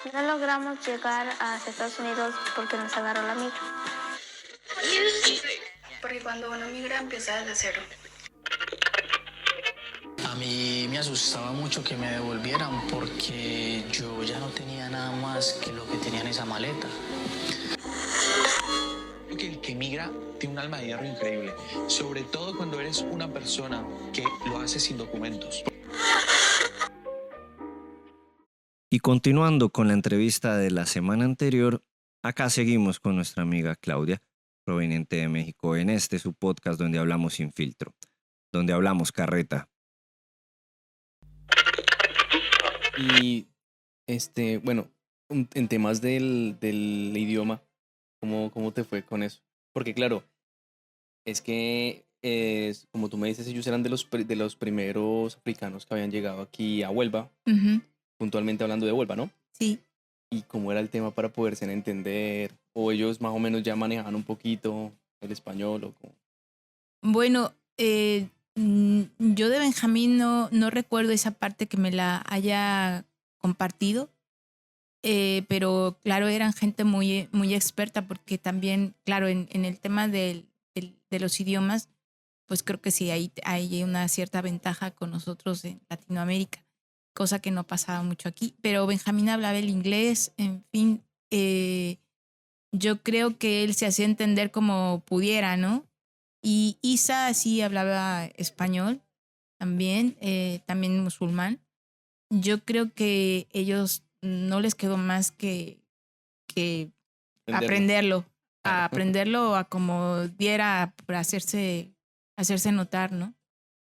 No logramos llegar a Estados Unidos porque nos agarró la migra. Porque cuando uno migra empieza desde cero. A mí me asustaba mucho que me devolvieran porque yo ya no tenía nada más que lo que tenía en esa maleta. Creo que el que migra tiene un alma de hierro increíble, sobre todo cuando eres una persona que lo hace sin documentos. Y continuando con la entrevista de la semana anterior, acá seguimos con nuestra amiga Claudia, proveniente de México, en su podcast donde hablamos sin filtro, donde hablamos carreta. Y bueno, en temas del idioma, ¿cómo te fue con eso? Porque claro, es que, como tú me dices, ellos eran de los primeros africanos que habían llegado aquí a Huelva, Ujú. puntualmente hablando de Huelva, ¿no? Sí. Y cómo era el tema para poderse entender, o ellos más o menos ya manejaban un poquito el español, o cómo. Bueno, yo de Benjamín no recuerdo esa parte que me la haya compartido, pero claro, eran gente muy experta porque también, claro, en el tema de los idiomas, pues creo que sí, hay una cierta ventaja con nosotros en Latinoamérica, cosa que no pasaba mucho aquí. Pero Benjamín hablaba el inglés, en fin, yo creo que él se hacía entender como pudiera, ¿no? Y Isa sí hablaba español también, también musulmán. Yo creo que ellos no les quedó más que Entenderlo, aprenderlo, claro. a aprenderlo a como diera para hacerse notar, ¿no?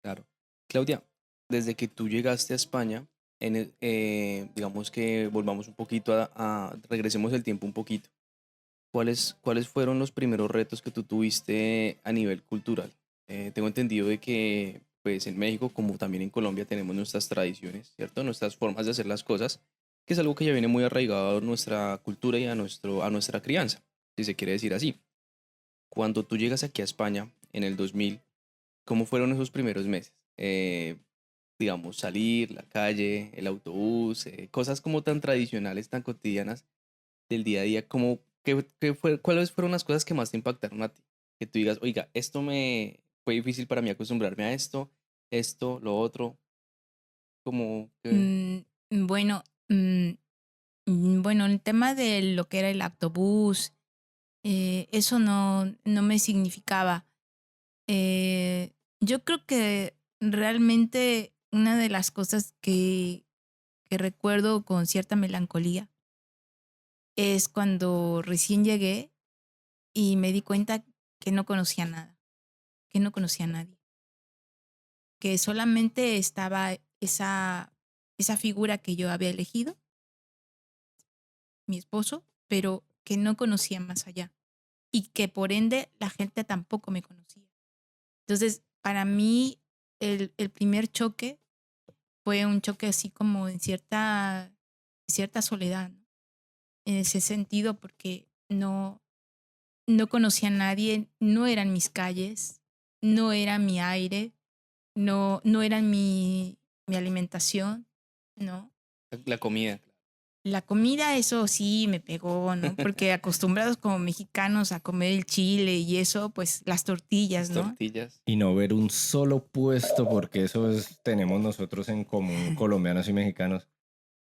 Claro. Claudia, desde que tú llegaste a España, digamos que volvamos un poquito regresemos el tiempo un poquito. ¿Cuáles fueron los primeros retos que tú tuviste a nivel cultural? Tengo entendido de que, pues, en México, como también en Colombia, tenemos nuestras tradiciones, ¿cierto? Nuestras formas de hacer las cosas, que es algo que ya viene muy arraigado a nuestra cultura y a nuestra crianza, si se quiere decir así. Cuando tú llegas aquí a España en el 2000, ¿cómo fueron esos primeros meses? Digamos, salir, la calle, el autobús, cosas como tan tradicionales, tan cotidianas del día a día, como, ¿cuáles fueron las cosas que más te impactaron a ti? Que tú digas, oiga, esto me fue difícil para mí acostumbrarme a esto, lo otro, como que Mm, bueno, mm, bueno, el tema de lo que era el autobús, eso no me significaba. Yo creo que realmente una de las cosas que recuerdo con cierta melancolía es cuando recién llegué y me di cuenta que no conocía nada, que no conocía a nadie, que solamente estaba esa figura que yo había elegido, mi esposo, pero que no conocía más allá y que por ende la gente tampoco me conocía. Entonces, para mí, el primer choque fue un choque así como en cierta soledad, ¿no? En ese sentido, porque no conocía a nadie, no eran mis calles, no era mi aire, no era mi alimentación, ¿no? la comida, La comida, eso sí me pegó, ¿no? Porque acostumbrados como mexicanos a comer el chile y eso, pues las tortillas, las ¿no? tortillas, Y no ver un solo puesto, porque tenemos nosotros en común, colombianos y mexicanos.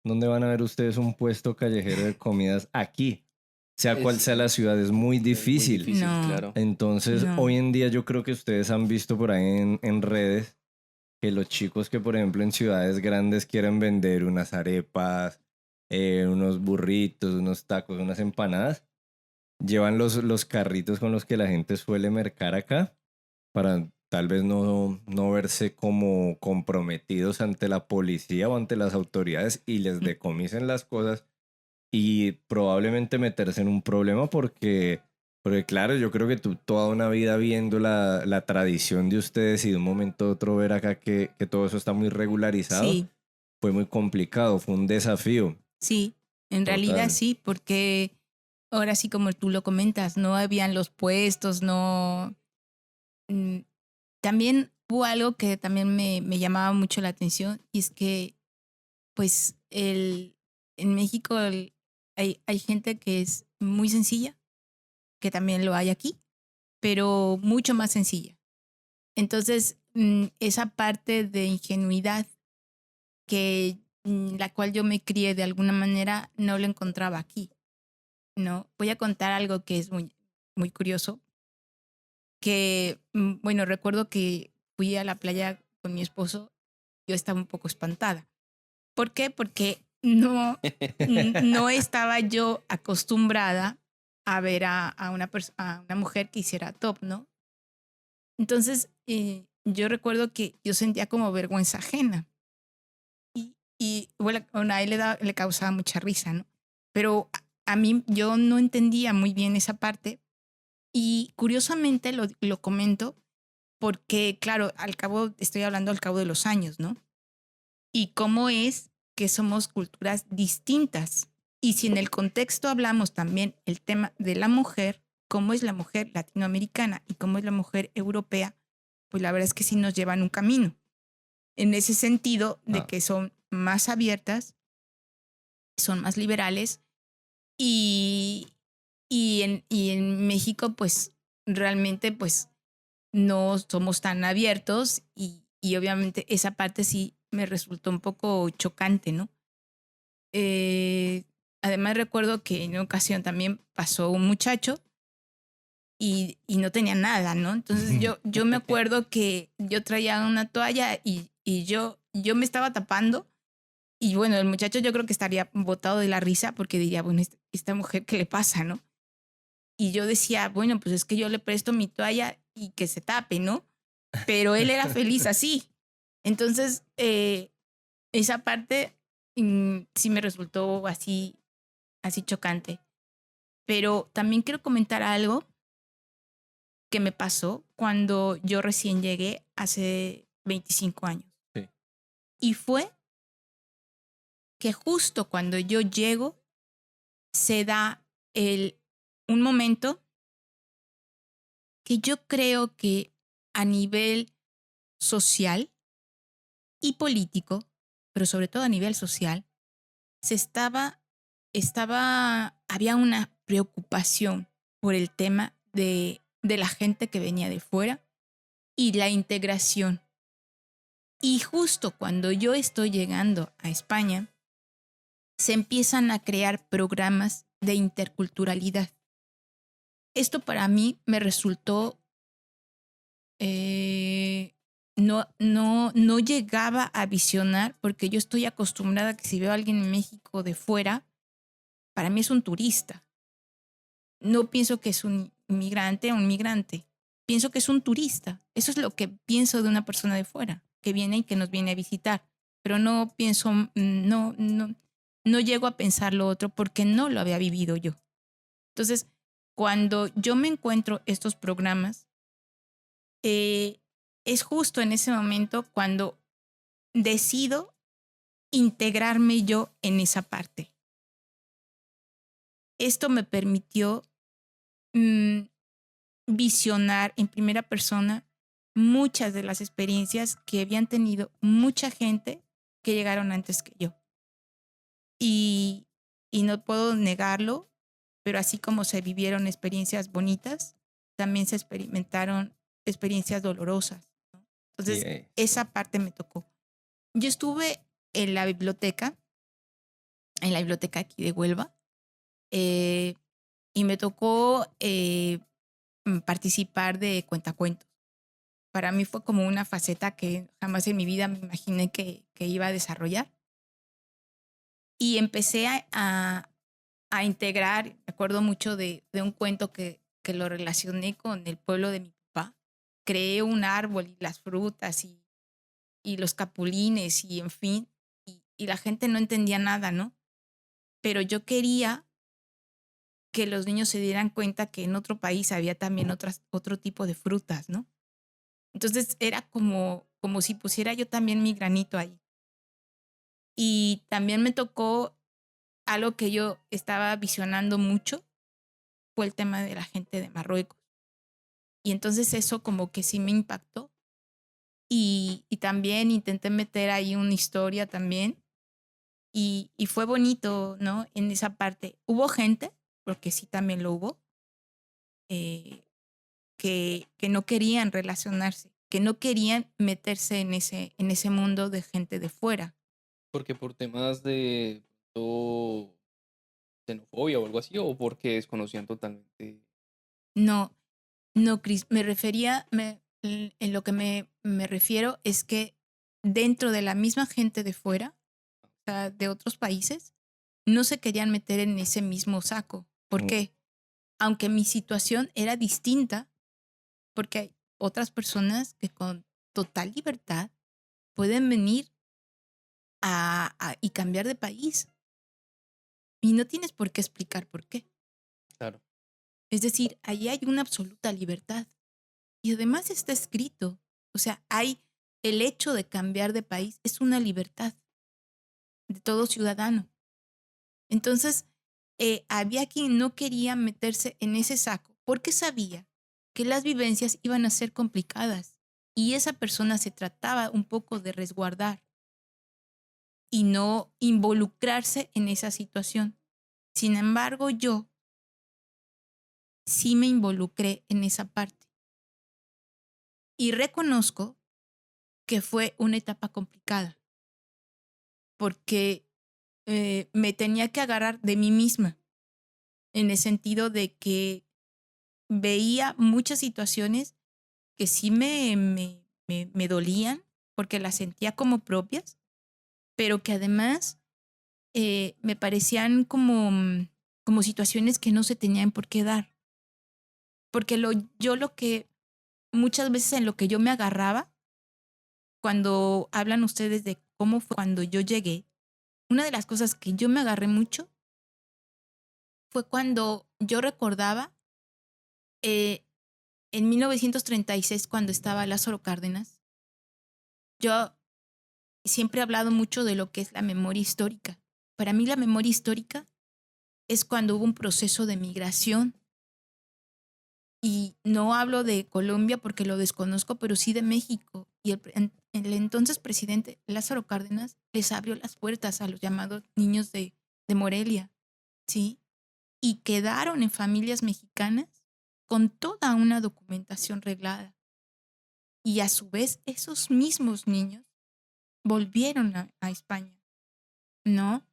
¿Dónde van a ver ustedes un puesto callejero de comidas aquí? Sea cual es, sea la ciudad, es muy es muy difícil. difícil, No, claro. Entonces, hoy no. en día yo creo que ustedes han visto por ahí en redes que los chicos que, por ejemplo, en ciudades grandes quieren vender unas arepas, unos burritos, unos tacos, unas empanadas, llevan los carritos con los que la gente suele mercar acá para tal vez no verse como comprometidos ante la policía o ante las autoridades y les decomisen las cosas y probablemente meterse en un problema porque claro, yo creo que tú toda una vida viendo la tradición de ustedes y de un momento a otro ver acá que todo eso está muy regularizado, Sí, fue muy complicado, fue un desafío sí, en realidad total. sí, porque ahora sí como tú lo comentas, no habían los puestos, no. mm, También hubo algo que también me llamaba mucho la atención y es que pues en México hay gente que es muy sencilla, que también lo hay aquí, pero mucho más sencilla. Entonces, esa parte de ingenuidad que la cual yo me crié de alguna manera, no lo encontraba aquí, ¿no? Voy a contar algo que es muy curioso, que, bueno, recuerdo que fui a la playa con mi esposo, yo estaba un poco espantada. ¿Por qué? Porque no estaba yo acostumbrada a ver a una mujer que hiciera top, ¿no? Entonces, yo recuerdo que yo sentía como vergüenza ajena. Y bueno, a él le causaba mucha risa, ¿no? Pero a mí yo no entendía muy bien esa parte. Y curiosamente lo comento porque, claro, estoy hablando al cabo de los años, ¿no? Y cómo es que somos culturas distintas. Y si en el contexto hablamos también el tema de la mujer, cómo es la mujer latinoamericana y cómo es la mujer europea, pues la verdad es que sí nos llevan un camino. En ese sentido de que son más abiertas, son más liberales y, en México pues realmente pues no somos tan abiertos y obviamente esa parte sí me resultó un poco chocante, ¿no? Además recuerdo que en una ocasión también pasó un muchacho y no tenía nada, ¿no? Entonces yo me acuerdo que yo traía una toalla y yo me estaba tapando y bueno, el muchacho yo creo que estaría botado de la risa porque diría, bueno, esta mujer, ¿qué le pasa, no? Y yo decía, bueno, pues es que yo le presto mi toalla y que se tape, ¿no? Pero él era feliz así. Entonces, esa parte sí me resultó así chocante. Pero también quiero comentar algo que me pasó cuando yo recién llegué hace 25 años. Sí. Y fue que justo cuando yo llego, se da un momento que yo creo que a nivel social y político, pero sobre todo a nivel social, había una preocupación por el tema de la gente que venía de fuera y la integración. Y justo cuando yo estoy llegando a España, se empiezan a crear programas de interculturalidad. Esto para mí me resultó, no llegaba a visionar porque yo estoy acostumbrada a que si veo a alguien en México de fuera, para mí es un turista. No pienso que es un inmigrante o un migrante. Pienso que es un turista. Eso es lo que pienso de una persona de fuera, que viene y que nos viene a visitar. Pero no pienso, no llego a pensar lo otro porque no lo había vivido yo. Entonces, cuando yo me encuentro estos programas, es justo en ese momento cuando decido integrarme yo en esa parte. Esto me permitió visionar en primera persona muchas de las experiencias que habían tenido mucha gente que llegaron antes que yo. Y no puedo negarlo, pero así como se vivieron experiencias bonitas, también se experimentaron experiencias dolorosas, ¿no? Entonces, esa parte me tocó. Yo estuve en la biblioteca aquí de Huelva, y me tocó participar de cuentacuentos. Para mí fue como una faceta que jamás en mi vida me imaginé que iba a desarrollar. Y empecé a integrar, me acuerdo mucho de un cuento que lo relacioné con el pueblo de mi papá. Creé un árbol y las frutas y los capulines y en fin, y la gente no entendía nada, ¿no? Pero yo quería que los niños se dieran cuenta que en otro país había también otro tipo de frutas, ¿no? Entonces era como si pusiera yo también mi granito ahí. Y también me tocó algo que yo estaba visionando mucho, fue el tema de la gente de Marruecos. Y entonces eso como que sí me impactó. Y también intenté meter ahí una historia también y fue bonito, ¿no? En esa parte. Hubo gente, porque sí también lo hubo, que no querían relacionarse, que no querían meterse en ese mundo de gente de fuera. Porque por temas de pronto, xenofobia o algo así, o porque desconocían totalmente. No, no, Cris, me refería, en lo que me refiero es que dentro de la misma gente de fuera, o sea, de otros países, no se querían meter en ese mismo saco. ¿Por Mm. qué? Aunque mi situación era distinta, porque hay otras personas que con total libertad pueden venir y cambiar de país. Y no tienes por qué explicar por qué. Claro. Es decir, ahí hay una absoluta libertad. Y además está escrito. O sea, el hecho de cambiar de país es una libertad de todo ciudadano. Entonces, había quien no quería meterse en ese saco porque sabía que las vivencias iban a ser complicadas y esa persona se trataba un poco de resguardar y no involucrarse en esa situación. Sin embargo, yo sí me involucré en esa parte y reconozco que fue una etapa complicada porque me tenía que agarrar de mí misma en el sentido de que veía muchas situaciones que sí me dolían porque las sentía como propias, pero que además me parecían como situaciones que no se tenían por qué dar. Porque yo lo que muchas veces en lo que yo me agarraba, cuando hablan ustedes de cómo fue cuando yo llegué, una de las cosas que yo me agarré mucho fue cuando yo recordaba eh, en 1936, cuando estaba Lázaro Cárdenas. Yo siempre he hablado mucho de lo que es la memoria histórica. Para mí la memoria histórica es cuando hubo un proceso de migración. Y no hablo de Colombia porque lo desconozco, pero sí de México. Y el entonces presidente Lázaro Cárdenas les abrió las puertas a los llamados niños de Morelia, ¿sí? Y quedaron en familias mexicanas con toda una documentación reglada. Y a su vez, esos mismos niños volvieron a España, ¿no?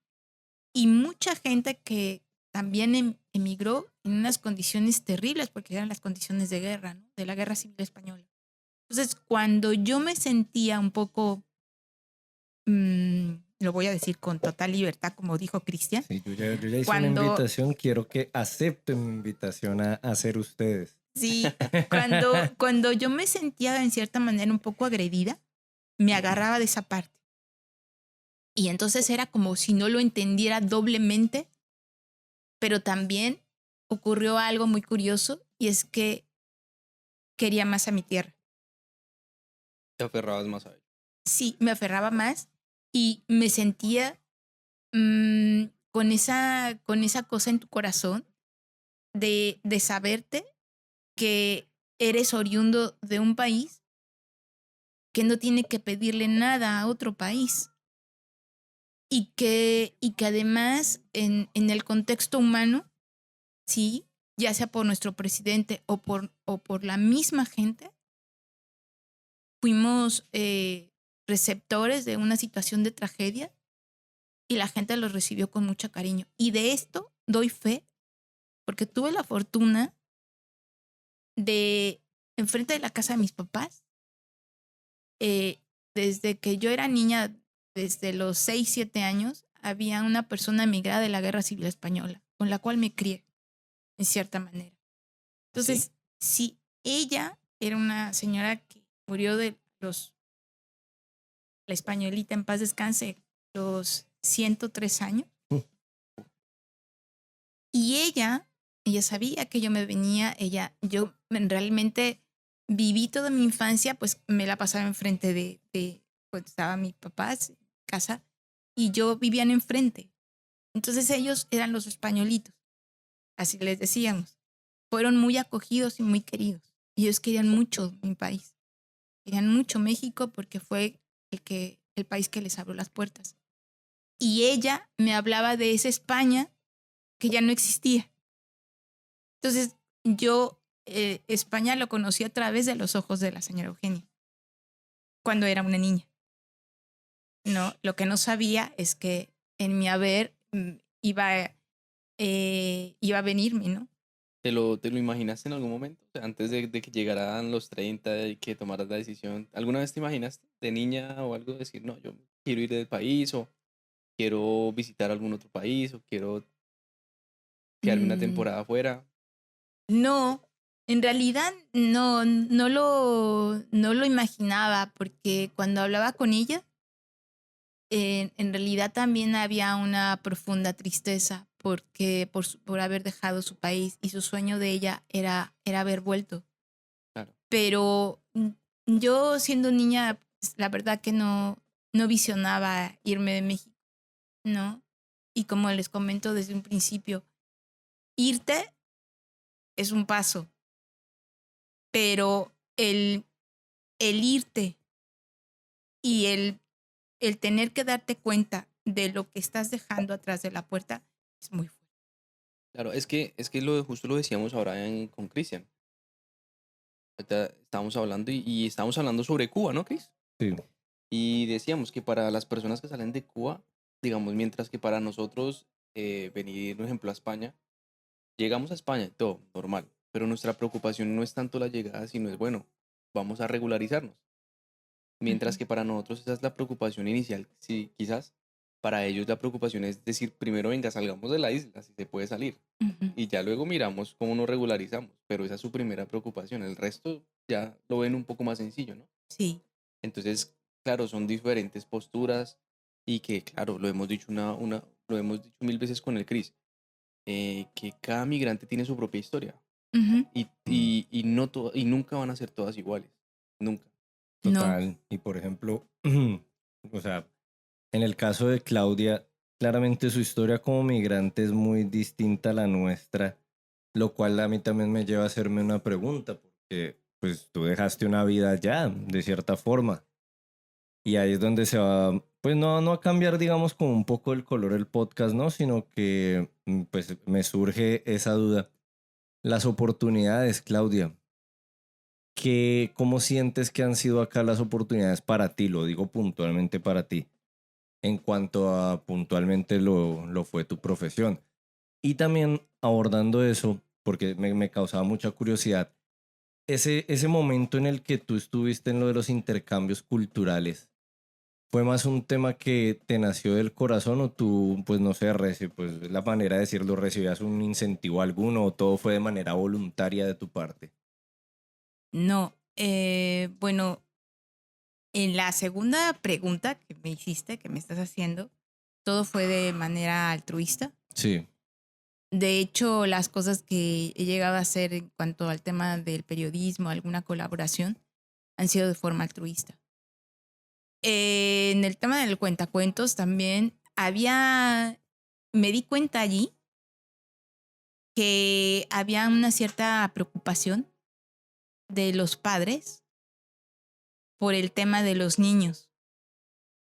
Y mucha gente que también emigró en unas condiciones terribles, porque eran las condiciones de guerra, ¿no? De la Guerra Civil Española. Entonces, cuando yo me sentía un poco, lo voy a decir con total libertad, como dijo Cristian, Sí, yo ya hice una cuando, invitación, quiero que acepten mi invitación a ser ustedes. sí, cuando yo me sentía en cierta manera un poco agredida, me agarraba de esa parte. Y entonces era como si no lo entendiera doblemente, pero también ocurrió algo muy curioso y es que quería más a mi tierra. Te aferrabas más a ello. Sí, me aferraba más y me sentía con esa cosa en tu corazón de saberte que eres oriundo de un país que no tiene que pedirle nada a otro país y que además en el contexto humano, sí, ya sea por nuestro presidente o por la misma gente, fuimos receptores de una situación de tragedia y la gente los recibió con mucho cariño. Y de esto doy fe porque tuve la fortuna de, enfrente de la casa de mis papás, desde que yo era niña, desde los 6, 7 años, había una persona emigrada de la Guerra Civil Española, con la cual me crié, en cierta manera. Entonces, sí, ella era una señora que murió de la españolita, en paz descanse, los 103 años. Y ella sabía que yo me venía, yo realmente viví toda mi infancia, pues me la pasaba enfrente pues estaba mi papá en casa y yo vivían enfrente. Entonces ellos eran los españolitos, así les decíamos. Fueron muy acogidos y muy queridos. Y ellos querían mucho mi país. Querían mucho México porque fue el país que les abrió las puertas. y ella me hablaba de esa España que ya no existía. Entonces yo España lo conocí a través de los ojos de la señora Eugenia, cuando era una niña. No, lo que no sabía es que en mi haber iba a venirme, ¿no? ¿Te lo imaginaste en algún momento? O sea, antes de que llegaran los 30 y que tomaras la decisión, ¿alguna vez te imaginaste de niña o algo decir, no, yo quiero ir del país o quiero visitar algún otro país o quiero quedarme una Mm, temporada afuera? no, en realidad no lo imaginaba, porque cuando hablaba con ella, en realidad también había una profunda tristeza porque por haber dejado su país, y su sueño de ella era haber vuelto. Claro, Pero yo siendo niña, pues, la verdad que no visionaba irme de México, ¿no? Y como les comento desde un principio, irte es un paso, pero el irte y el tener que darte cuenta de lo que estás dejando atrás de la puerta es muy fuerte. claro, es que justo lo decíamos ahora con Cristian. Ahorita estábamos hablando y estábamos hablando sobre Cuba, ¿no, Cris? Sí, Y decíamos que para las personas que salen de Cuba, digamos, mientras que para nosotros venir, por ejemplo, a España, llegamos a España y todo, normal, pero nuestra preocupación no es tanto la llegada, sino es, bueno, vamos a regularizarnos. Mientras Ujú, que para nosotros esa es la preocupación inicial. Sí, quizás para ellos la preocupación es decir, primero venga, salgamos de la isla, si se puede salir. ujú. Y ya luego miramos cómo nos regularizamos. Pero esa es su primera preocupación. El resto ya lo ven un poco más sencillo, ¿no? Sí. Entonces, claro, son diferentes posturas y que, claro, lo hemos dicho lo hemos dicho mil veces con el Cris, que cada migrante tiene su propia historia Ujú. y no y nunca van a ser todas iguales, nunca. No. total. Y por ejemplo, o sea, en el caso de Claudia, claramente su historia como migrante es muy distinta a la nuestra, lo cual a mí también me lleva a hacerme una pregunta, porque pues tú dejaste una vida allá, de cierta forma, y ahí es donde se va, pues no a cambiar, digamos, como un poco el color del podcast, ¿no? Sino que pues me surge esa duda. Las oportunidades, Claudia. ¿Cómo sientes que han sido acá las oportunidades para ti? Lo digo puntualmente para ti, en cuanto a puntualmente lo fue tu profesión. Y también abordando eso, porque me causaba mucha curiosidad, ese momento en el que tú estuviste en lo de los intercambios culturales, ¿fue más un tema que te nació del corazón o tú, pues no sé, pues la manera de decirlo, recibías un incentivo alguno o todo fue de manera voluntaria de tu parte? No. Bueno, en la segunda pregunta que me hiciste, que me estás haciendo, todo fue de manera altruista. Sí. De hecho, las cosas que he llegado a hacer en cuanto al tema del periodismo, alguna colaboración, han sido de forma altruista. En el tema del cuentacuentos también me di cuenta allí que había una cierta preocupación de los padres por el tema de los niños.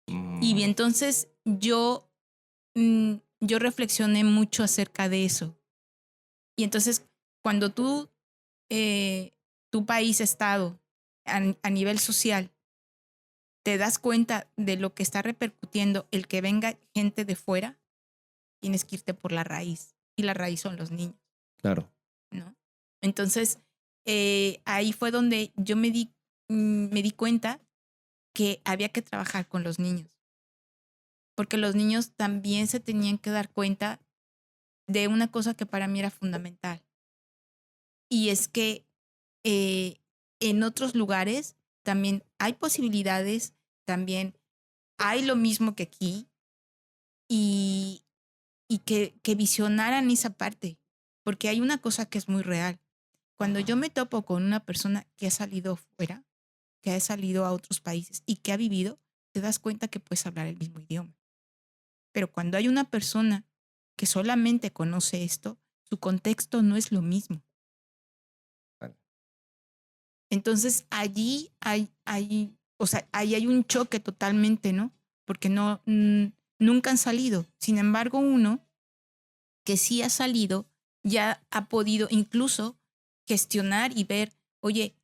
Y bien, entonces yo reflexioné mucho acerca de eso. Y entonces, cuando tu país, estado, a nivel social, te das cuenta de lo que está repercutiendo el que venga gente de fuera, tienes que irte por la raíz. Y la raíz son los niños, Claro. ¿no? Entonces, ahí fue donde yo me di cuenta que había que trabajar con los niños. Porque los niños también se tenían que dar cuenta de una cosa que para mí era fundamental. Y es que en otros lugares también hay posibilidades, también hay lo mismo que aquí, y, y que visionaran esa parte, porque hay una cosa que es muy real. Cuando yo me topo con una persona que ha salido fuera, que ha salido a otros países y que ha vivido, te das cuenta que puedes hablar el mismo idioma. Pero cuando hay una persona que solamente conoce esto, su contexto no es lo mismo. Vale. Entonces o sea, ahí hay un choque totalmente, ¿no? Porque nunca han salido. Sin embargo, uno que sí ha salido ya ha podido incluso gestionar y ver, oye,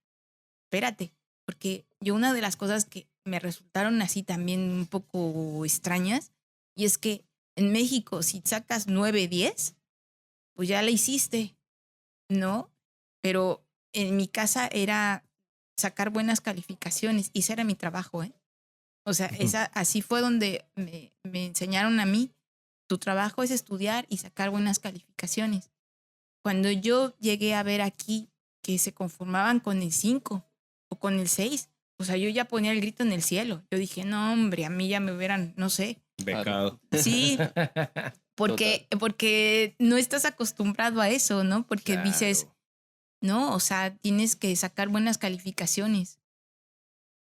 espérate, porque yo una de las cosas que me resultaron así también un poco extrañas, y es que en México si sacas 9, 10, pues ya la hiciste, ¿no? Pero en mi casa era sacar buenas calificaciones y ese era mi trabajo, ¿eh? O sea, así fue donde me enseñaron a mí, tu trabajo es estudiar y sacar buenas calificaciones. Cuando yo llegué a ver aquí que se conformaban con el 5 o con el 6, o sea, yo ya ponía el grito en el cielo. Yo dije, no, hombre, a mí ya me hubieran, no sé. Becado. Sí, porque no estás acostumbrado a eso, ¿no? Porque Claro. dices, no, o sea, tienes que sacar buenas calificaciones.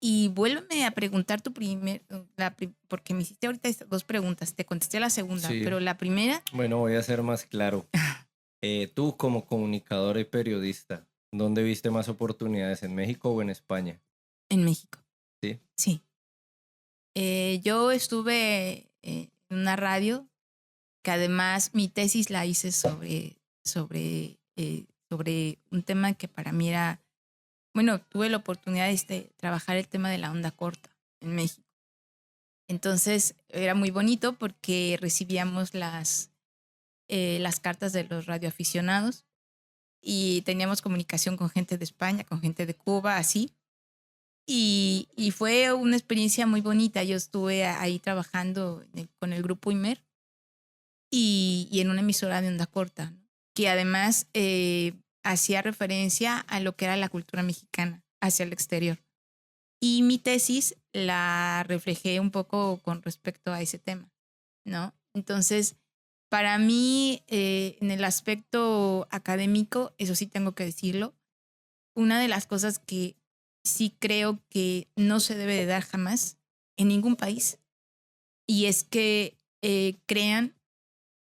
Y vuélveme a preguntar porque me hiciste ahorita 2 preguntas. Te contesté la segunda, Sí. pero la primera, Bueno, voy a ser más claro. Tú como comunicadora y periodista, ¿dónde viste más oportunidades, en México o en España? en México. Sí. Sí. Yo estuve en una radio que además mi tesis la hice sobre un tema que para mí era, bueno, tuve la oportunidad de trabajar el tema de la onda corta en México. Entonces era muy bonito porque recibíamos las cartas de los radioaficionados y teníamos comunicación con gente de España, con gente de Cuba, así. Y fue una experiencia muy bonita. Yo estuve ahí trabajando con el grupo Imer y en una emisora de onda corta, ¿no? Que además hacía referencia a lo que era la cultura mexicana hacia el exterior. Y mi tesis la reflejé un poco con respecto a ese tema, ¿no? Entonces, para mí, en el aspecto académico, eso sí tengo que decirlo, una de las cosas que sí creo que no se debe de dar jamás en ningún país, y es que crean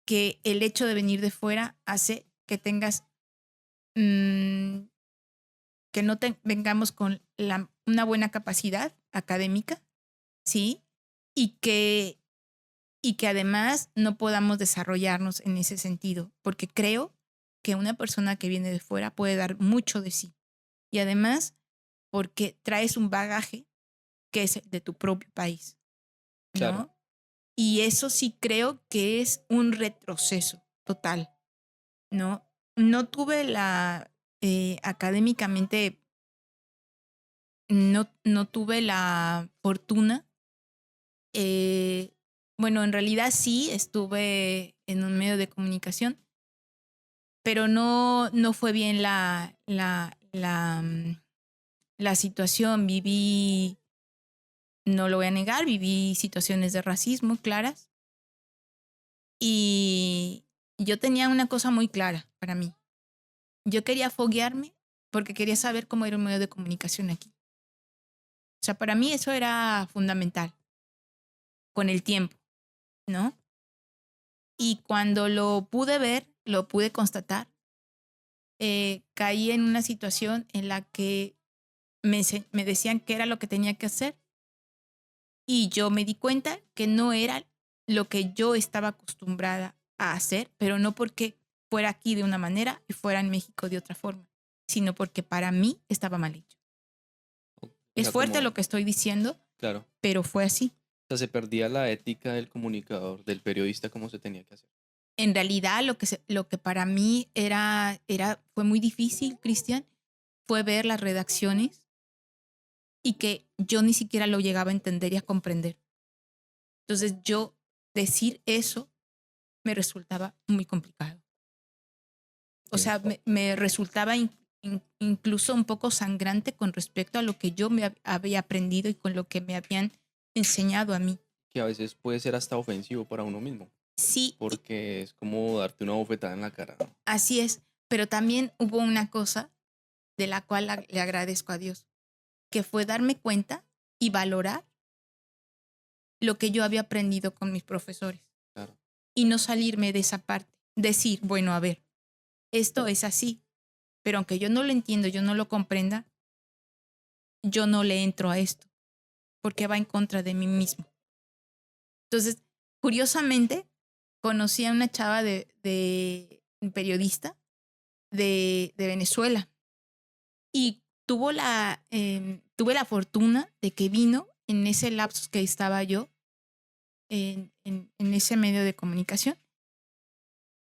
que el hecho de venir de fuera hace que tengas, que no vengamos con una buena capacidad académica, ¿sí? Y que además no podamos desarrollarnos en ese sentido, porque creo que una persona que viene de fuera puede dar mucho de sí. Y además, porque traes un bagaje que es de tu propio país, ¿no? Claro. Y eso sí creo que es un retroceso total, ¿no? No tuve académicamente, no tuve la fortuna. Bueno, en realidad sí estuve en un medio de comunicación, pero no fue bien la situación. Viví, no lo voy a negar, viví situaciones de racismo claras y yo tenía una cosa muy clara para mí. Yo quería foguearme porque quería saber cómo era un medio de comunicación aquí. O sea, para mí eso era fundamental con el tiempo, ¿no? Y cuando lo pude ver, lo pude constatar, caí en una situación en la que me decían qué era lo que tenía que hacer y yo me di cuenta que no era lo que yo estaba acostumbrada a hacer, pero no porque fuera aquí de una manera y fuera en México de otra forma, sino porque para mí estaba mal hecho. O Es sea, fuerte como- lo que estoy diciendo, Claro. pero fue así. O sea, se perdía la ética del comunicador, del periodista, como se tenía que hacer. En realidad lo que para mí fue muy difícil, Cristian, fue ver las redacciones y que yo ni siquiera lo llegaba a entender y a comprender. Entonces yo decir eso me resultaba muy complicado. O sea, me resultaba incluso un poco sangrante con respecto a lo que yo me había aprendido y con lo que me habían enseñado a mí. Que a veces puede ser hasta ofensivo para uno mismo, Sí, porque es como darte una bofetada en la cara, ¿no? así es, pero también hubo una cosa de la cual le agradezco a Dios, que fue darme cuenta y valorar lo que yo había aprendido con mis profesores. Claro. Y no salirme de esa parte. Decir, bueno, a ver, esto es así, pero aunque yo no lo entiendo, yo no lo comprenda, yo no le entro a esto, porque va en contra de mí mismo. Entonces, curiosamente, conocí a una chava de periodista de Venezuela y tuve la fortuna de que vino en ese lapsus que estaba yo en ese medio de comunicación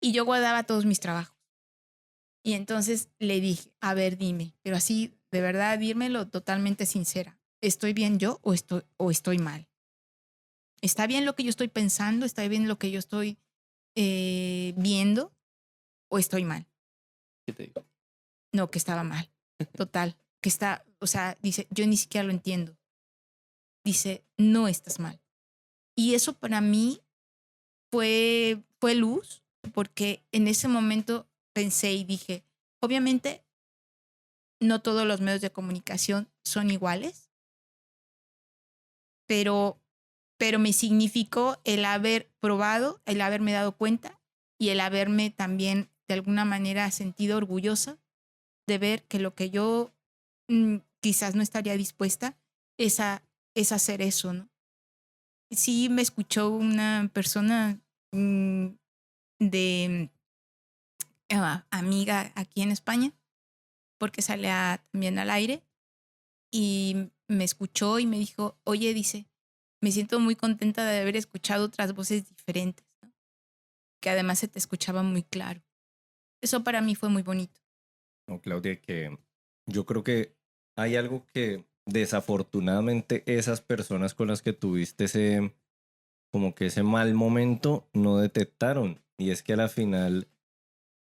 y yo guardaba todos mis trabajos. Y entonces le dije, a ver, dime, pero así, de verdad, dímelo totalmente sincera. ¿Estoy bien yo o estoy mal? ¿Está bien lo que yo estoy pensando? ¿Está bien lo que yo estoy viendo? ¿O estoy mal? ¿Qué te digo? No, que estaba mal. Total. Que está, o sea, dice, yo ni siquiera lo entiendo. Dice, no estás mal. Y eso para mí fue luz, porque en ese momento pensé y dije, obviamente no todos los medios de comunicación son iguales, pero me significó el haber probado, el haberme dado cuenta y el haberme también de alguna manera sentido orgullosa de ver que lo que yo quizás no estaría dispuesta es a hacer eso, ¿no? Sí me escuchó una persona de amiga aquí en España, porque sale también al aire, y me escuchó y me dijo, oye, dice, me siento muy contenta de haber escuchado otras voces diferentes, ¿no? Que además se te escuchaba muy claro. Eso para mí fue muy bonito. No, Claudia, que yo creo que hay algo que desafortunadamente esas personas con las que tuviste como que ese mal momento no detectaron. Y es que a la final,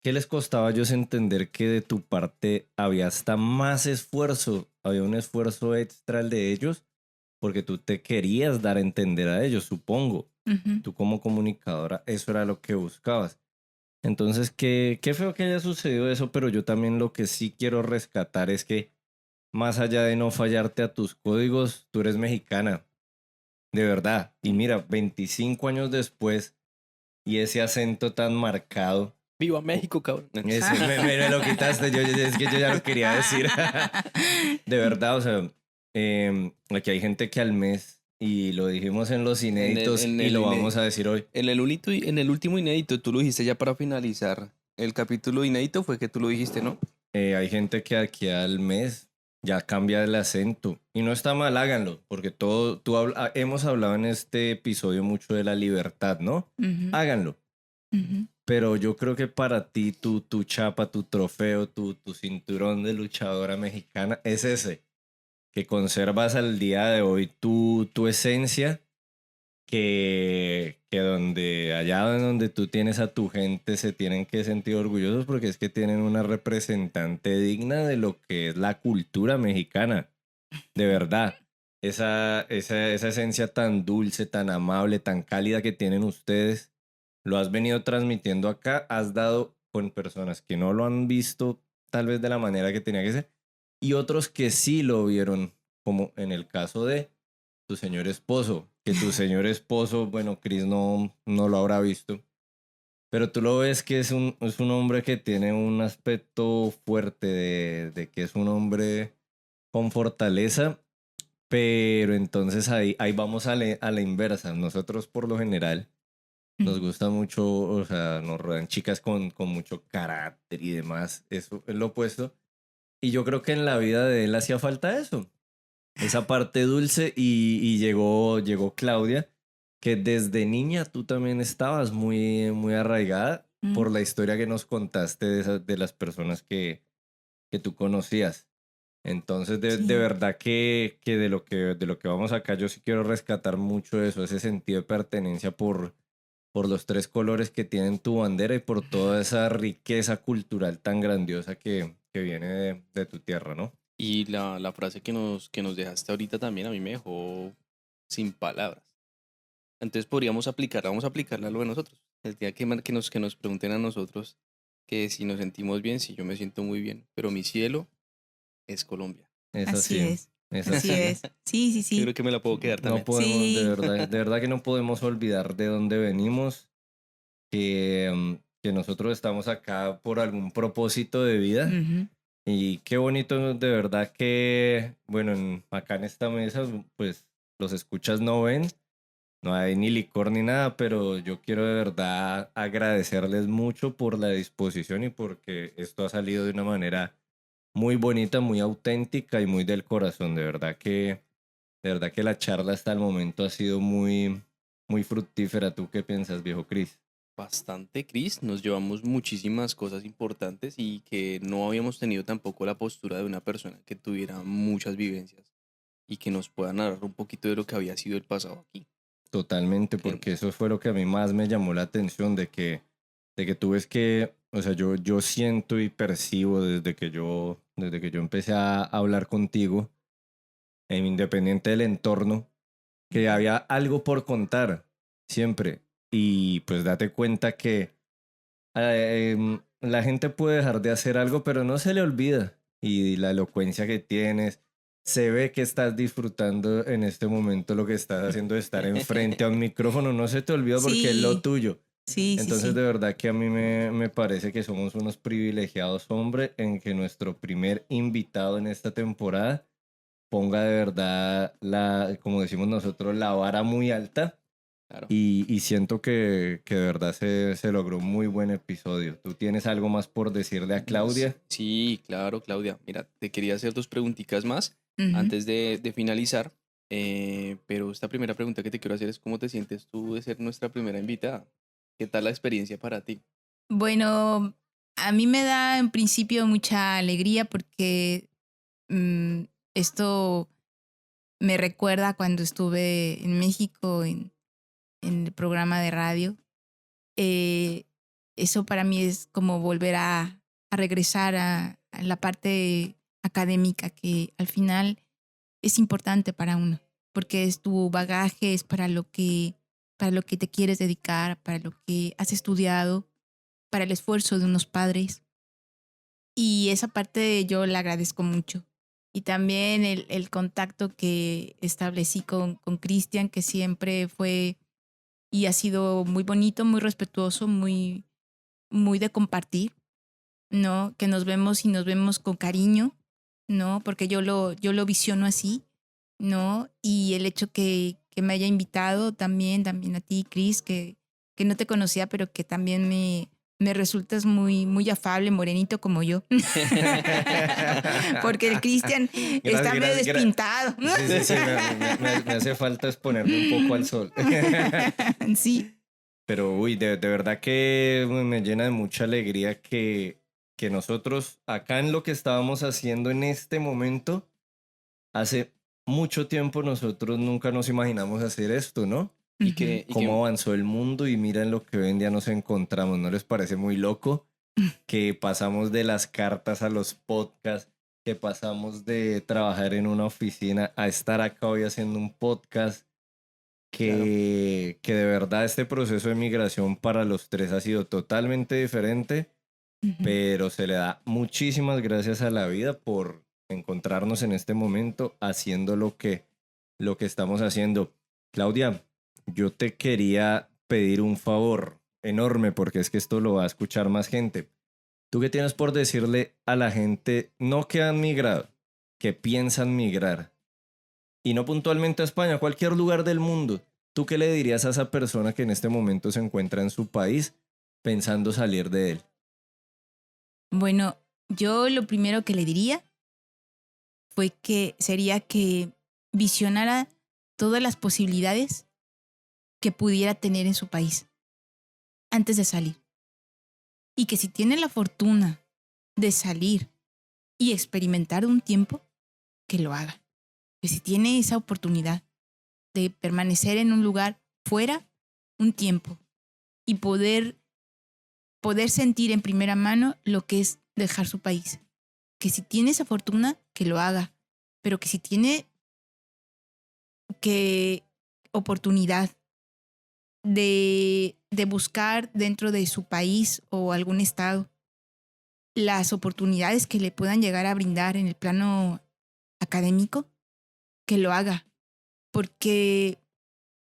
¿qué les costaba a ellos entender que de tu parte había hasta más esfuerzo? Había un esfuerzo extra el de ellos porque tú te querías dar a entender a ellos, supongo. Uh-huh. Tú como comunicadora, eso era lo que buscabas. Entonces, qué feo que haya sucedido eso, pero yo también lo que sí quiero rescatar es que más allá de no fallarte a tus códigos, tú eres mexicana, de verdad. Y mira, 25 años después y ese acento tan marcado. ¡Viva México, cabrón! Ese, me lo quitaste, es que yo ya lo quería decir. De verdad, o sea, aquí hay gente que al mes, y lo dijimos en los inéditos y lo vamos a decir hoy. En el último inédito, tú lo dijiste ya para finalizar. El capítulo inédito fue que tú lo dijiste, ¿no? Hay gente que aquí al mes ya cambia el acento. Y no está mal, háganlo, porque hemos hablado en este episodio mucho de la libertad, ¿no? Uh-huh. Háganlo. Uh-huh. Pero yo creo que para ti, tu chapa, tu trofeo, tu cinturón de luchadora mexicana es ese, que conservas al día de hoy tu esencia, que allá donde tú tienes a tu gente se tienen que sentir orgullosos porque es que tienen una representante digna de lo que es la cultura mexicana. De verdad. Esa esencia tan dulce, tan amable, tan cálida que tienen ustedes, lo has venido transmitiendo acá, has dado con personas que no lo han visto tal vez de la manera que tenía que ser y otros que sí lo vieron, como en el caso de tu señor esposo, que tu señor esposo, bueno, Chris no lo habrá visto, pero tú lo ves que es un hombre que tiene un aspecto fuerte de que es un hombre con fortaleza, pero entonces ahí vamos a la inversa. Nosotros por lo general nos gusta mucho, o sea, nos rodean chicas con mucho carácter y demás, eso es lo opuesto. Y yo creo que en la vida de él hacía falta eso, esa parte dulce y llegó Claudia, que desde niña tú también estabas muy, muy arraigada por la historia que nos contaste de las personas que tú conocías. Entonces, de verdad que de lo que vamos acá, yo sí quiero rescatar mucho eso, ese sentido de pertenencia por los tres colores que tienen tu bandera y por toda esa riqueza cultural tan grandiosa que viene de tu tierra, ¿no? Y la frase que nos dejaste ahorita también a mí me dejó sin palabras. Entonces vamos a aplicarla a lo de nosotros. El día que nos pregunten a nosotros que si nos sentimos bien, si yo me siento muy bien, pero mi cielo es Colombia. Así es. Así es. Sí. Yo creo que me la puedo quedar también. No podemos, de verdad que no podemos olvidar de dónde venimos, que nosotros estamos acá por algún propósito de vida. Uh-huh. Y qué bonito, de verdad que, bueno, acá en esta mesa, pues los escuchas no ven, no hay ni licor ni nada, pero yo quiero de verdad agradecerles mucho por la disposición y porque esto ha salido de una manera muy bonita, muy auténtica y muy del corazón. De verdad que la charla hasta el momento ha sido muy, muy fructífera. ¿Tú qué piensas, viejo Cris? Bastante, Chris. Nos llevamos muchísimas cosas importantes y que no habíamos tenido tampoco la postura de una persona que tuviera muchas vivencias y que nos pueda narrar un poquito de lo que había sido el pasado aquí. Totalmente, Que porque eso fue lo que a mí más me llamó la atención, de que tú ves que, o sea, yo siento y percibo desde que yo empecé a hablar contigo, independiente del entorno, que había algo por contar, siempre. Y pues date cuenta que la gente puede dejar de hacer algo, pero no se le olvida. Y la elocuencia que tienes, se ve que estás disfrutando en este momento lo que estás haciendo de estar enfrente a un micrófono, no se te olvida porque es lo Sí, tuyo. sí, sí, Entonces, sí. de verdad que a mí me parece que somos unos privilegiados, hombre, en que nuestro primer invitado en esta temporada ponga de verdad como decimos nosotros, la vara muy alta claro. y siento que de verdad se logró un muy buen episodio. ¿Tú tienes algo más por decirle a Claudia? Sí, claro, Claudia. Mira, te quería hacer dos preguntitas más Ujú. antes de finalizar. Pero esta primera pregunta que te quiero hacer es ¿cómo te sientes tú de ser nuestra primera invitada? ¿Qué tal la experiencia para ti? Bueno, a mí me da en principio mucha alegría porque mm, esto me recuerda cuando estuve en México en el programa de radio. Eh, Eso para mí es como volver a regresar a la parte académica que al final es importante para uno, porque es tu bagaje, es para lo que te quieres dedicar, para lo que has estudiado, para el esfuerzo de unos padres. Y esa parte yo la agradezco mucho. Y también el contacto que establecí con Cristian, que siempre fue y ha sido muy bonito, muy respetuoso, muy de compartir, ¿no? Que nos vemos y nos vemos con cariño, ¿no? Porque yo lo visiono así, ¿no? Y el hecho que me haya invitado también a ti, Chris, que no te conocía, pero que también me resultas muy afable, morenito como yo. Porque el Cristian está medio despintado. Sí, sí, sí, me hace falta exponerme un poco al sol. Sí. Pero, uy, de verdad que me llena de mucha alegría que nosotros, acá en lo que estábamos haciendo en este momento, hace mucho tiempo nosotros nunca nos imaginamos hacer esto, ¿no? Y Ujú. que, y Cómo que avanzó el mundo y miren lo que hoy en día nos encontramos. ¿No les parece muy loco que pasamos de las cartas a los podcasts, que pasamos de trabajar en una oficina a estar acá hoy haciendo un podcast? claro, Que de verdad este proceso de migración para los tres ha sido totalmente diferente, Ujú. pero se le da muchísimas gracias a la vida por encontrarnos en este momento haciendo lo que estamos haciendo. Claudia, yo te quería pedir un favor enorme porque es que esto lo va a escuchar más gente. ¿Tú qué tienes por decirle a la gente, no que han migrado, que piensan migrar? Y no puntualmente a España, a cualquier lugar del mundo. ¿Tú qué le dirías a esa persona que en este momento se encuentra en su país pensando salir de él? Bueno, yo lo primero que le diría sería que visionara todas las posibilidades que pudiera tener en su país antes de salir. Y que si tiene la fortuna de salir y experimentar un tiempo, que lo haga. Que si tiene esa oportunidad de permanecer en un lugar fuera un tiempo y poder sentir en primera mano lo que es dejar su país. Que si tiene esa fortuna, que lo haga. Pero que si tiene que oportunidad de buscar dentro de su país o algún estado las oportunidades que le puedan llegar a brindar en el plano académico, que lo haga. Porque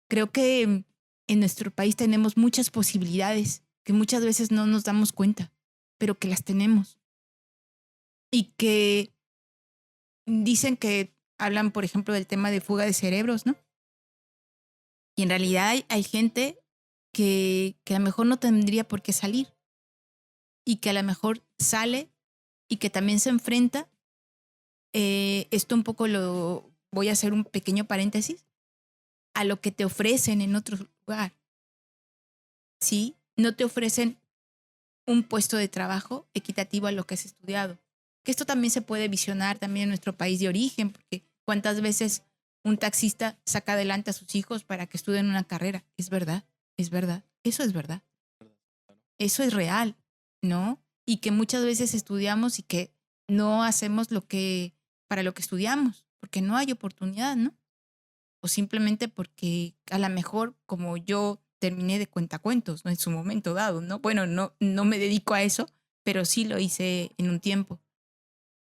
creo que en nuestro país tenemos muchas posibilidades que muchas veces no nos damos cuenta, pero que las tenemos. Y que dicen que hablan, por ejemplo, del tema de fuga de cerebros, ¿no? Y en realidad hay gente que a lo mejor no tendría por qué salir y que a lo mejor sale y que también se enfrenta. Esto un poco lo voy a hacer un pequeño paréntesis a lo que te ofrecen en otro lugar. ¿Sí? No te ofrecen un puesto de trabajo equitativo a lo que has estudiado. Que esto también se puede visionar también en nuestro país de origen, porque cuántas veces un taxista saca adelante a sus hijos para que estudien una carrera. Es verdad, eso es verdad. Eso es real, ¿no? Y que muchas veces estudiamos y que no hacemos para lo que estudiamos, porque no hay oportunidad, ¿no? O simplemente porque a lo mejor como yo terminé de cuentacuentos, ¿no? En su momento dado, ¿no? Bueno, no me dedico a eso, pero sí lo hice en un tiempo.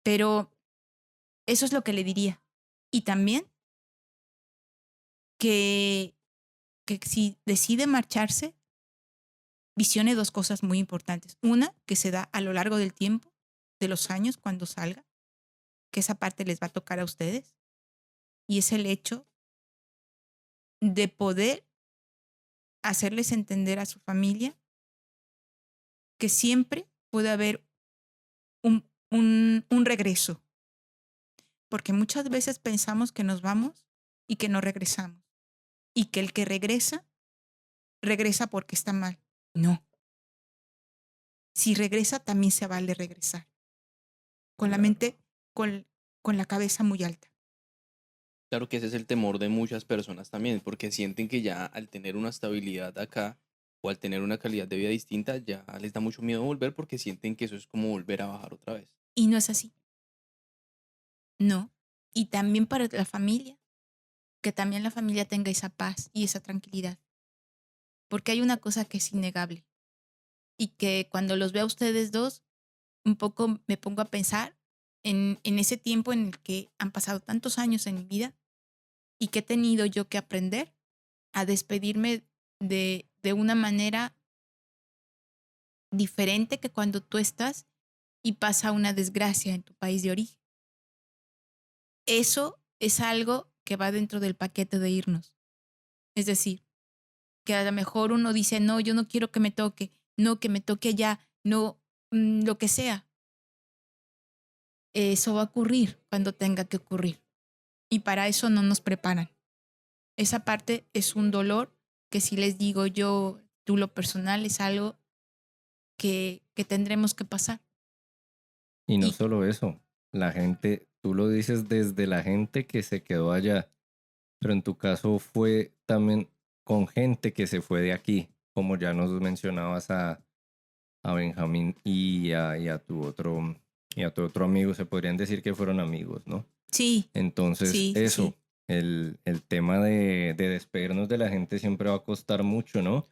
Pero eso es lo que le diría. Y también que si decide marcharse, visione dos cosas muy importantes. Una, que se da a lo largo del tiempo, de los años, cuando salga, que esa parte les va a tocar a ustedes. Y es el hecho de poder hacerles entender a su familia que siempre puede haber un regreso. Porque muchas veces pensamos que nos vamos y que no regresamos. Y que el que regresa porque está mal. No. Si regresa, también se vale regresar. Con la mente, con la cabeza muy alta. Claro que ese es el temor de muchas personas también, porque sienten que ya al tener una estabilidad acá o al tener una calidad de vida distinta, ya les da mucho miedo volver porque sienten que eso es como volver a bajar otra vez. Y no es así. No. Y también para la familia, que también la familia tenga esa paz y esa tranquilidad. Porque hay una cosa que es innegable y que cuando los veo a ustedes dos, un poco me pongo a pensar en ese tiempo en el que han pasado tantos años en mi vida y que he tenido yo que aprender a despedirme de una manera diferente que cuando tú estás y pasa una desgracia en tu país de origen. Eso es algo que va dentro del paquete de irnos. Es decir, que a lo mejor uno dice, no, yo no quiero que me toque, no, que me toque allá, no, lo que sea. Eso va a ocurrir cuando tenga que ocurrir. Y para eso no nos preparan. Esa parte es un dolor que si les digo yo, tú lo personal, es algo que tendremos que pasar. Y no Y solo eso, la gente, tú lo dices desde la gente que se quedó allá, pero en tu caso fue también con gente que se fue de aquí, como ya nos mencionabas a Benjamín y a tu otro amigo, se podrían decir que fueron amigos, ¿no? sí, Entonces, sí, eso, sí. el tema de despedirnos de la gente siempre va a costar mucho, ¿no?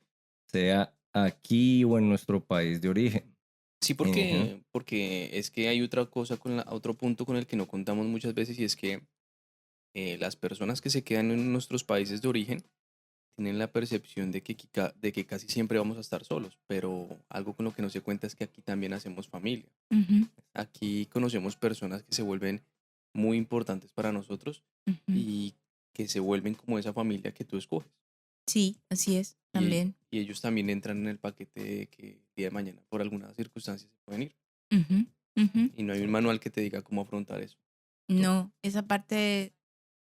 Sea aquí o en nuestro país de origen. Sí, Ujú. porque es que hay otra cosa, otro punto con el que no contamos muchas veces y es que las personas que se quedan en nuestros países de origen tienen la percepción de de que casi siempre vamos a estar solos, pero algo con lo que no se cuenta es que aquí también hacemos familia. Ujú, Aquí conocemos personas que se vuelven muy importantes para nosotros ujú. y que se vuelven como esa familia que tú escoges. Sí, así es, también. Y ellos también entran en el paquete de que el día de mañana por algunas circunstancias se pueden ir. Ujú, ujú. Y no hay un manual que te diga cómo afrontar eso. No, esa parte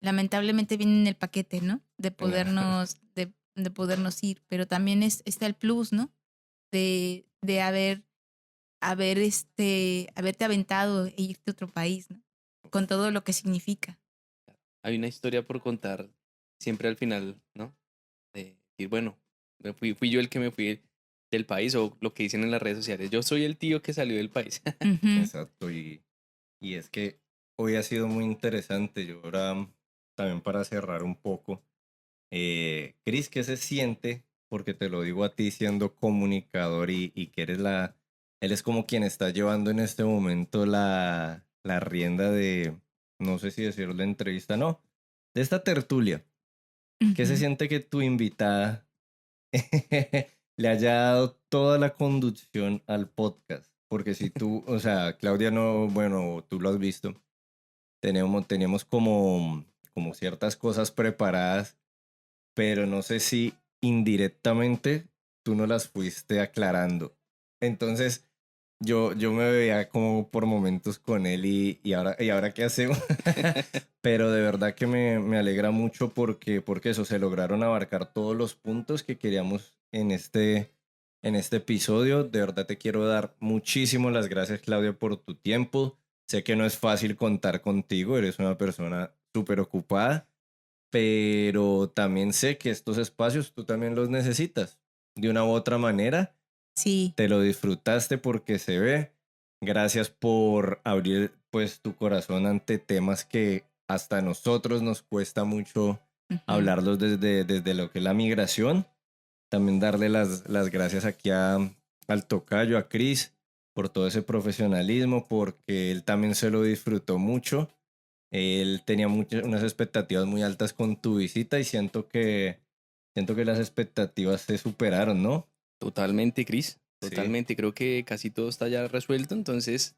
lamentablemente viene en el paquete, ¿no? Claro. De podernos ir, pero también está el plus, ¿no? De haberte aventado e irte a otro país, ¿no? Con todo lo que significa. Hay una historia por contar siempre al final, ¿no? De decir, bueno, fui yo el que me fui del país o lo que dicen en las redes sociales. Yo soy el tío que salió del país. Ujú, Exacto, y es que hoy ha sido muy interesante. Yo ahora, también para cerrar un poco, Cris, ¿qué se siente? Porque te lo digo a ti siendo comunicador y que él es como quien está llevando en este momento la rienda de, no sé si decirlo de entrevista, no, de esta tertulia. ¿Qué se ujú. siente que tu invitada le haya dado toda la conducción al podcast? Porque si tú, o sea, Claudia no, bueno, tú lo has visto, teníamos como ciertas cosas preparadas pero no sé si indirectamente tú no las fuiste aclarando. Entonces yo me veía como por momentos con él y ahora ¿qué hacemos? Pero de verdad que me alegra mucho porque eso, se lograron abarcar todos los puntos que queríamos en este episodio. De verdad te quiero dar muchísimas las gracias, Claudia, por tu tiempo. Sé que no es fácil contar contigo, eres una persona súper ocupada, pero también sé que estos espacios tú también los necesitas. De una u otra manera, Sí, te lo disfrutaste porque se ve. Gracias por abrir pues tu corazón ante temas que hasta a nosotros nos cuesta mucho ujú, hablarlos desde lo que es la migración. También darle las gracias aquí al tocayo, a Chris, por todo ese profesionalismo, porque él también se lo disfrutó mucho. Él tenía unas expectativas muy altas con tu visita y siento que las expectativas se superaron, ¿no? Totalmente, Cris. Sí. Totalmente. Creo que casi todo está ya resuelto. Entonces,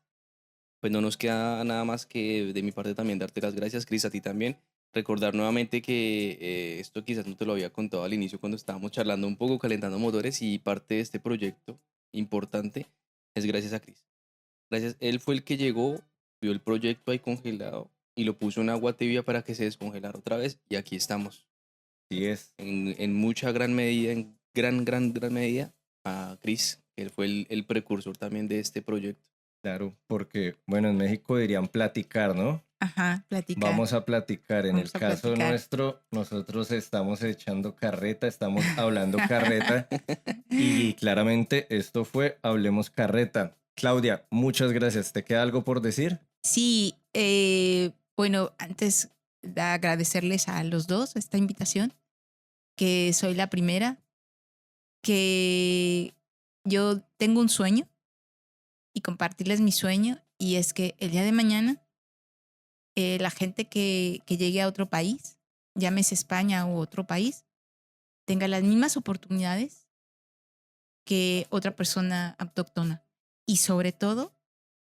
pues no nos queda nada más que de mi parte también darte las gracias, Cris, a ti también. Recordar nuevamente que esto quizás no te lo había contado al inicio cuando estábamos charlando un poco, calentando motores, y parte de este proyecto importante es gracias a Cris. Gracias, él fue el que llegó, vio el proyecto ahí congelado y lo puso en agua tibia para que se descongelara otra vez, y aquí estamos. Sí es. En mucha gran medida, en gran medida, a Cris, que él fue el precursor también de este proyecto. Claro, porque, bueno, en México dirían platicar, ¿no? ajá, platicar. Vamos a platicar. En el Vamos a caso platicar. nuestro, nosotros estamos echando carreta, estamos hablando carreta y claramente esto fue Hablemos Carreta. Claudia, muchas gracias. ¿Te queda algo por decir? Sí, bueno, antes de agradecerles a los dos esta invitación, que soy la primera, que yo tengo un sueño y compartirles mi sueño, y es que el día de mañana la gente que llegue a otro país, llámese España u otro país, tenga las mismas oportunidades que otra persona autóctona. Y sobre todo,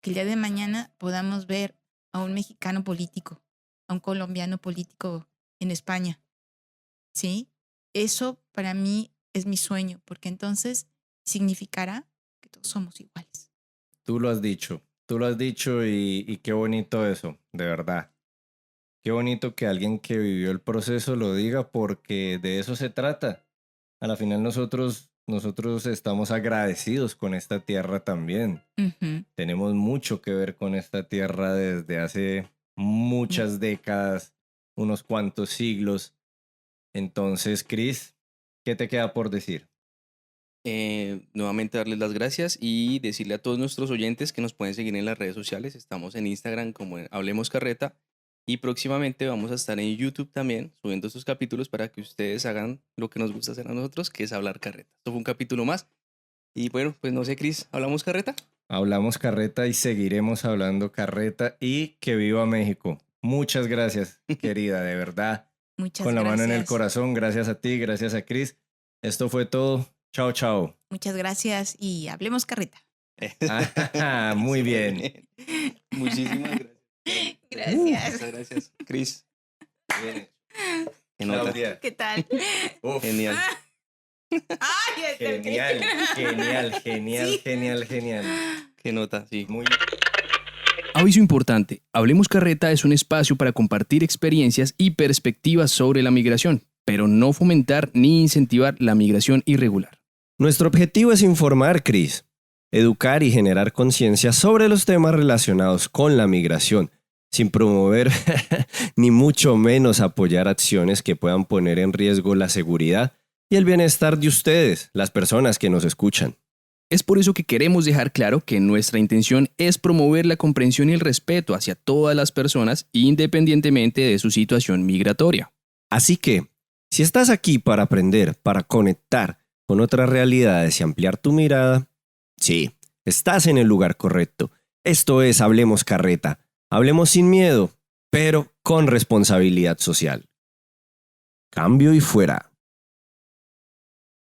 que el día de mañana podamos ver a un mexicano político, a un colombiano político en España. ¿Sí? Eso para mí es mi sueño, porque entonces significará que todos somos iguales. Tú lo has dicho y qué bonito eso, de verdad. Qué bonito que alguien que vivió el proceso lo diga porque de eso se trata. A la final nosotros estamos agradecidos con esta tierra también. Ujú. Tenemos mucho que ver con esta tierra desde hace muchas décadas, unos cuantos siglos. Entonces, Chris, ¿qué te queda por decir? Nuevamente darles las gracias y decirle a todos nuestros oyentes que nos pueden seguir en las redes sociales. Estamos en Instagram como en Hablemos Carreta, y próximamente vamos a estar en YouTube también subiendo estos capítulos para que ustedes hagan lo que nos gusta hacer a nosotros, que es hablar carreta. Esto fue un capítulo más. Y bueno, pues no sé, Cris, ¿hablamos carreta? Hablamos carreta y seguiremos hablando carreta y que viva México. Muchas gracias, querida, de verdad. Muchas Con la gracias. mano en el corazón, gracias a ti, gracias a Chris. Esto fue todo. Chao, chao. Muchas gracias y hablemos carreta. Muy bien. Muchísimas gracias. Gracias. Muchas gracias, Cris. Bien hecho. Qué nota. Claudia. ¿Qué tal? Uf, Genial. Ay, genial, Sí. genial. Qué nota, sí. Muy Aviso importante, Hablemos Carreta es un espacio para compartir experiencias y perspectivas sobre la migración, pero no fomentar ni incentivar la migración irregular. Nuestro objetivo es informar, Cris, educar y generar conciencia sobre los temas relacionados con la migración, sin promover ni mucho menos apoyar acciones que puedan poner en riesgo la seguridad y el bienestar de ustedes, las personas que nos escuchan. Es por eso que queremos dejar claro que nuestra intención es promover la comprensión y el respeto hacia todas las personas, independientemente de su situación migratoria. Así que, si estás aquí para aprender, para conectar con otras realidades y ampliar tu mirada, sí, estás en el lugar correcto. Esto es Hablemos Carreta. Hablemos sin miedo, pero con responsabilidad social. Cambio y fuera.